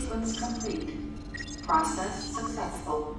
sequence complete. Process successful.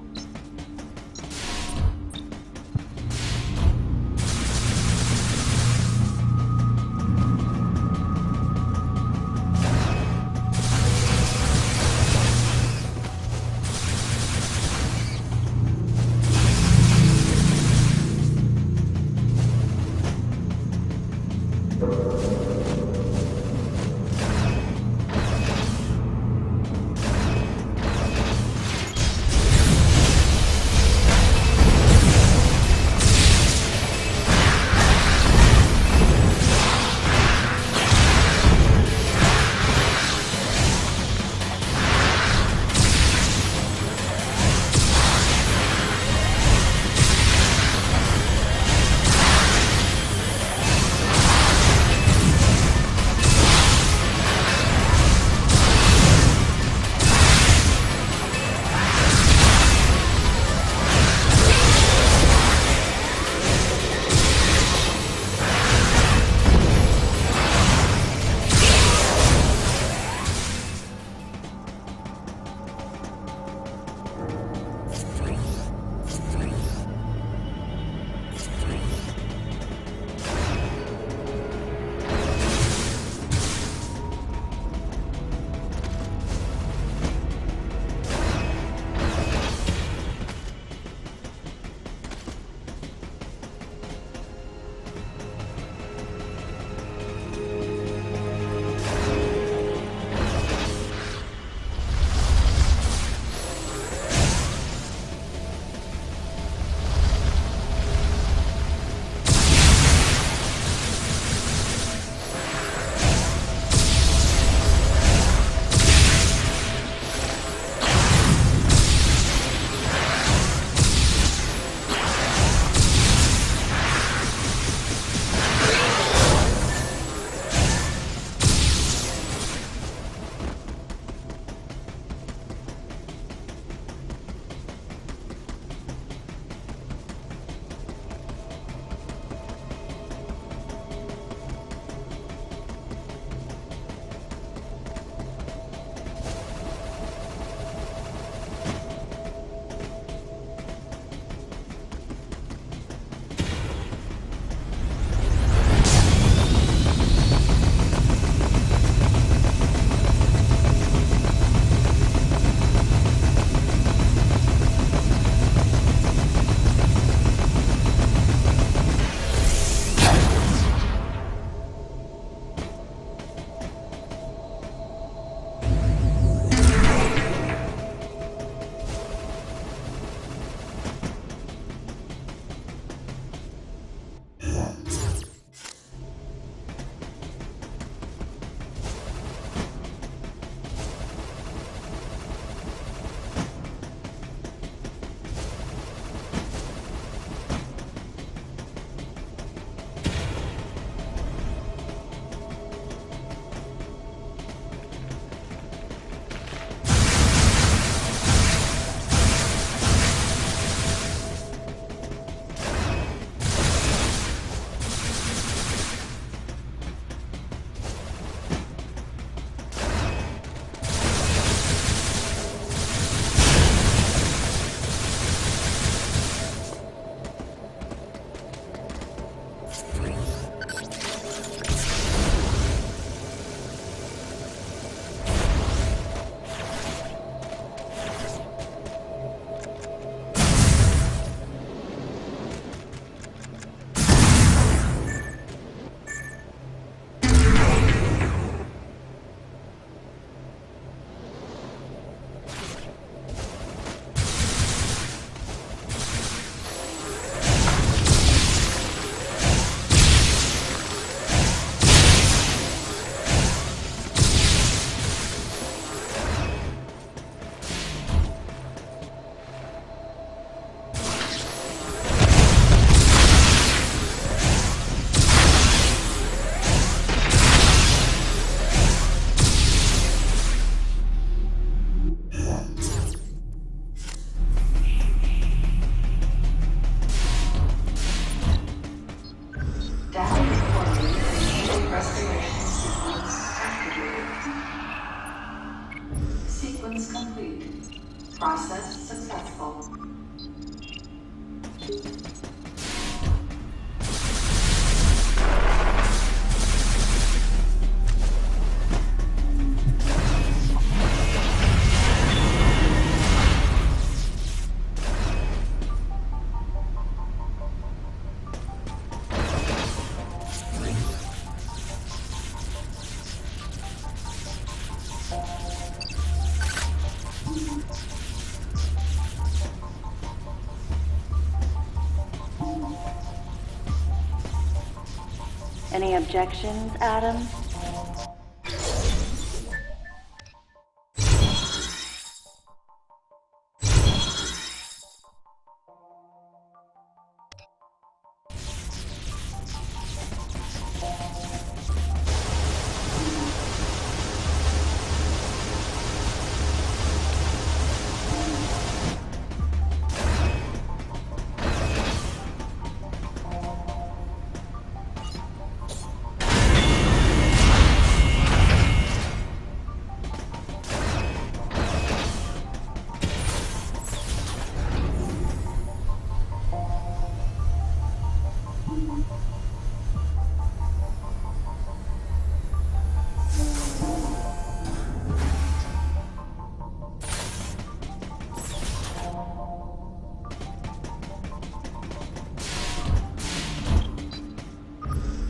objections, Adam?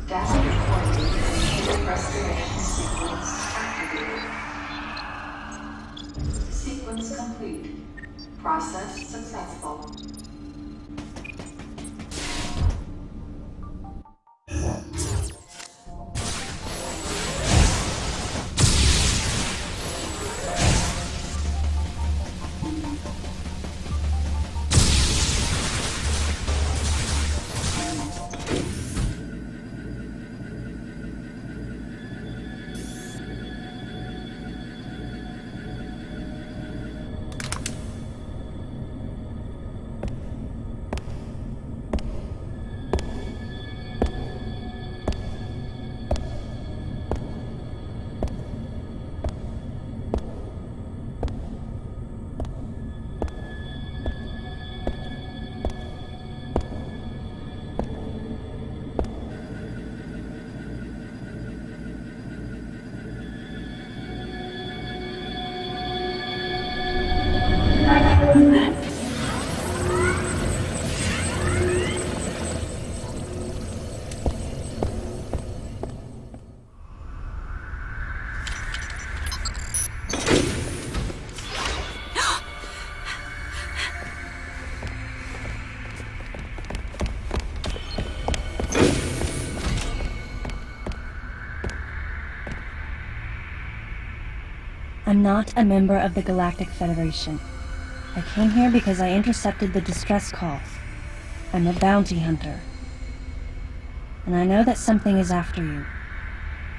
Data recording and restoration sequence activated. Sequence complete. Process successful. I'm not a member of the Galactic Federation. I came here because I intercepted the distress call. I'm a bounty hunter. And I know that something is after you.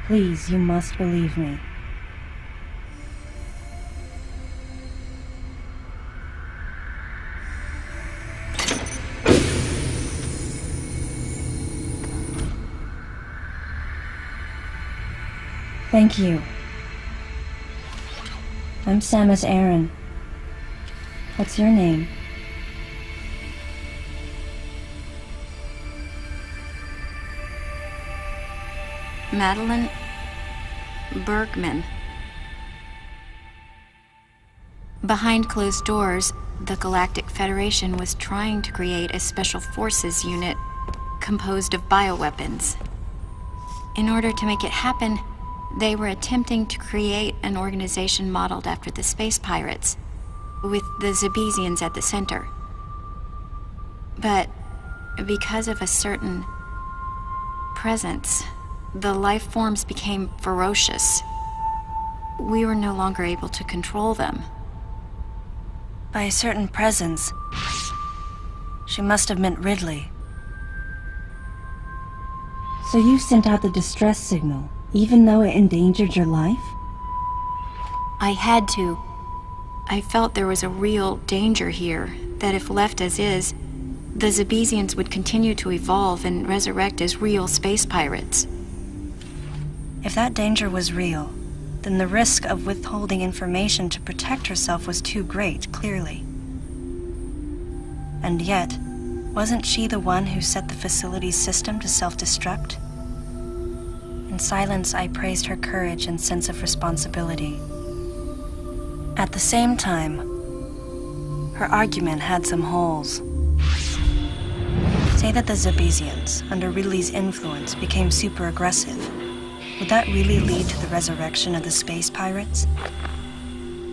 Please, you must believe me. Thank you. I'm Samus Aran. What's your name? Madeline Bergman. Behind closed doors, the Galactic Federation was trying to create a special forces unit composed of bioweapons. In order to make it happen, they were attempting to create an organization modeled after the space pirates, with the Zebesians at the center. But because of a certain presence, the life forms became ferocious. We were no longer able to control them. By a certain presence, she must have meant Ridley. So you sent out the distress signal, even though it endangered your life? I had to. I felt there was a real danger here, that if left as is, the Zebesians would continue to evolve and resurrect as real space pirates. If that danger was real, then the risk of withholding information to protect herself was too great, clearly. And yet, wasn't she the one who set the facility's system to self-destruct? In silence, I praised her courage and sense of responsibility. At the same time, her argument had some holes. Say that the Zebesians, under Ridley's influence, became super aggressive. Would that really lead to the resurrection of the space pirates?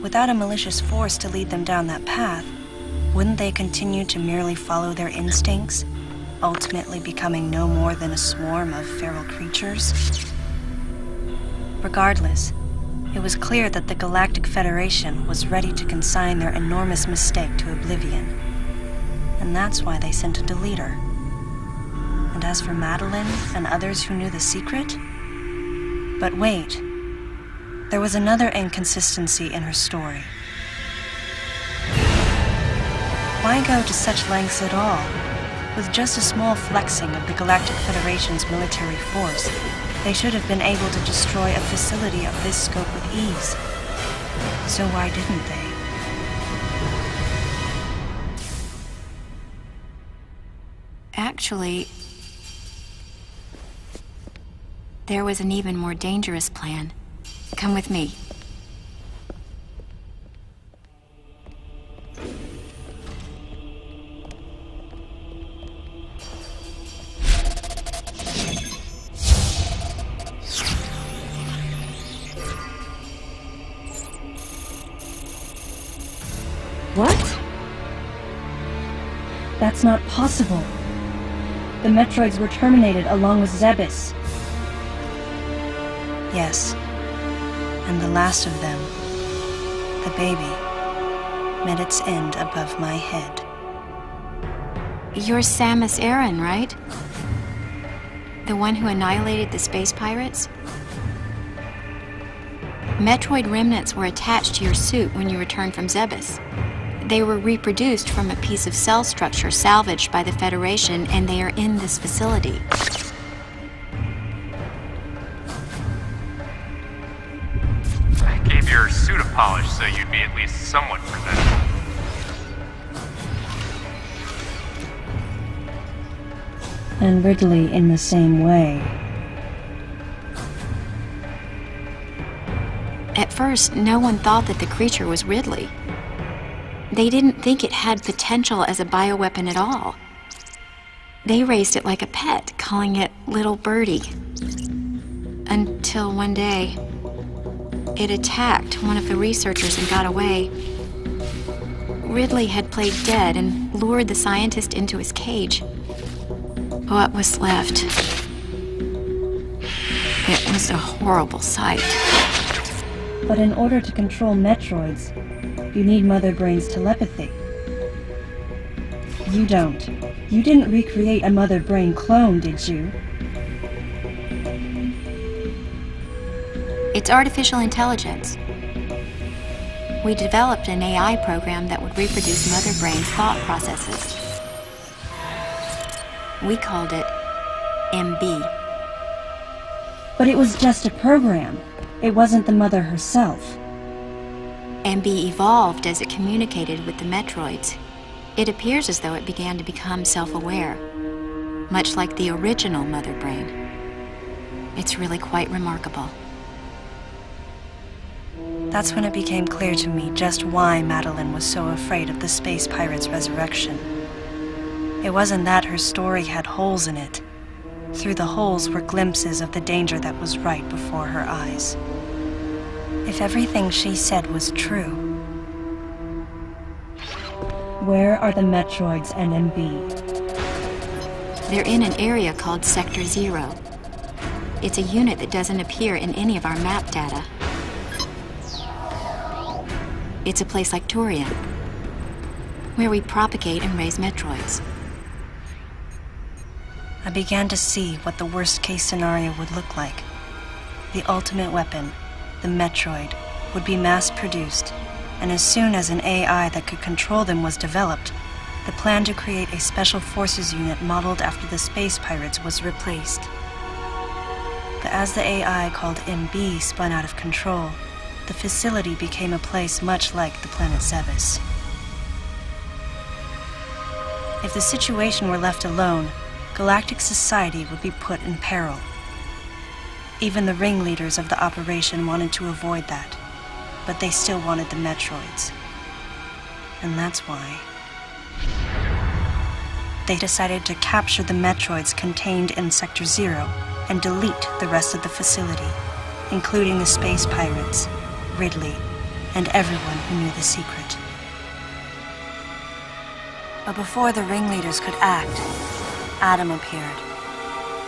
Without a malicious force to lead them down that path, wouldn't they continue to merely follow their instincts, ultimately becoming no more than a swarm of feral creatures? Regardless, it was clear that the Galactic Federation was ready to consign their enormous mistake to oblivion. And that's why they sent a deleter. And as for Madeline and others who knew the secret? But wait, there was another inconsistency in her story. Why go to such lengths at all? With just a small flexing of the Galactic Federation's military force, they should have been able to destroy a facility of this scope with ease. So why didn't they? Actually, there was an even more dangerous plan. Come with me. What? That's not possible. The Metroids were terminated along with Zebes. Yes, and the last of them, the baby, met its end above my head. You're Samus Aran, right? The one who annihilated the space pirates? Metroid remnants were attached to your suit when you returned from Zebes. They were reproduced from a piece of cell structure salvaged by the Federation, and they are in this facility. I gave your suit a polish so you'd be at least somewhat presentable. And Ridley in the same way. At first, no one thought that the creature was Ridley. They didn't think it had potential as a bioweapon at all. They raised it like a pet, calling it Little Birdie. Until one day, it attacked one of the researchers and got away. Ridley had played dead and lured the scientist into his cage. What was left? It was a horrible sight. But in order to control Metroids, you need Mother Brain's telepathy. You don't. You didn't recreate a Mother Brain clone, did you? It's artificial intelligence. We developed an AI program that would reproduce Mother Brain's thought processes. We called it MB. But it was just a program. It wasn't the Mother herself. MB evolved as it communicated with the Metroids. It appears as though it began to become self-aware, much like the original Mother Brain. It's really quite remarkable. That's when it became clear to me just why Madeline was so afraid of the space pirate's resurrection. It wasn't that her story had holes in it. Through the holes were glimpses of the danger that was right before her eyes. If everything she said was true, where are the Metroids and MB? They're in an area called Sector 0. It's a unit that doesn't appear in any of our map data. It's a place like Turian, where we propagate and raise Metroids. I began to see what the worst-case scenario would look like. The ultimate weapon, the Metroid, would be mass-produced, and as soon as an AI that could control them was developed, the plan to create a special forces unit modeled after the space pirates was replaced. But as the AI called MB spun out of control, the facility became a place much like the planet Zebes. If the situation were left alone, galactic society would be put in peril. Even the ringleaders of the operation wanted to avoid that, but they still wanted the Metroids. And that's why they decided to capture the Metroids contained in Sector 0 and delete the rest of the facility, including the space pirates, Ridley, and everyone who knew the secret. But before the ringleaders could act, Adam appeared.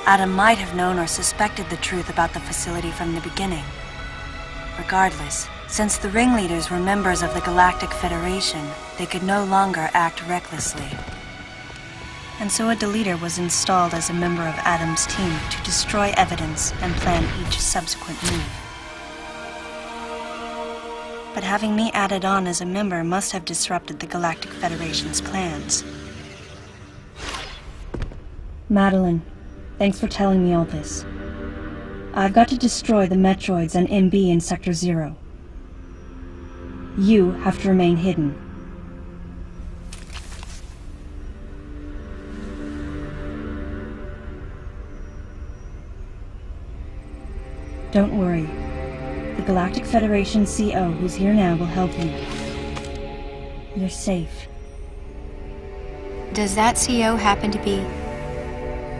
Adam might have known or suspected the truth about the facility from the beginning. Regardless, since the ringleaders were members of the Galactic Federation, they could no longer act recklessly. And so a deleter was installed as a member of Adam's team to destroy evidence and plan each subsequent move. But having me added on as a member must have disrupted the Galactic Federation's plans. Madeline, thanks for telling me all this. I've got to destroy the Metroids and MB in Sector 0. You have to remain hidden. Don't worry. The Galactic Federation CO who's here now will help you. You're safe. Does that CO happen to be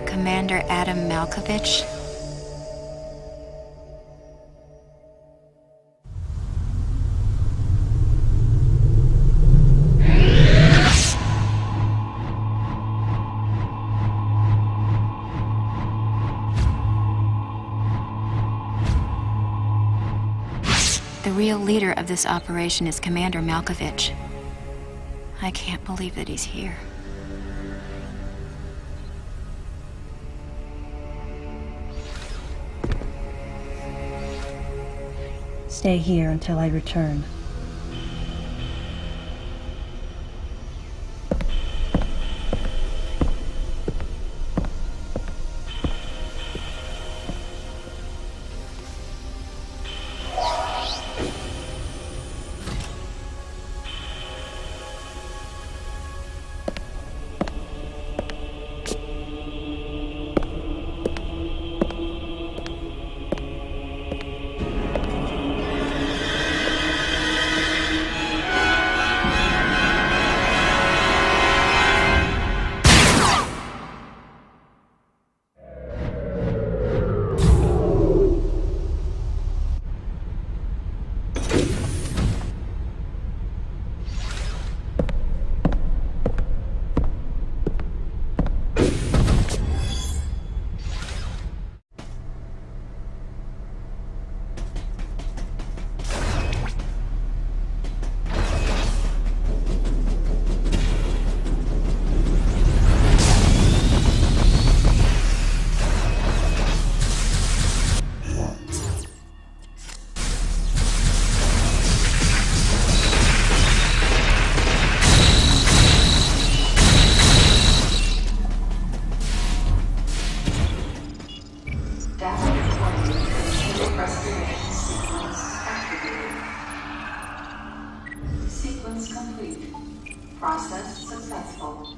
Commander Adam Malkovich? The real leader of this operation is Commander Malkovich. I can't believe that he's here. Stay here until I return. Sequence complete. Process successful.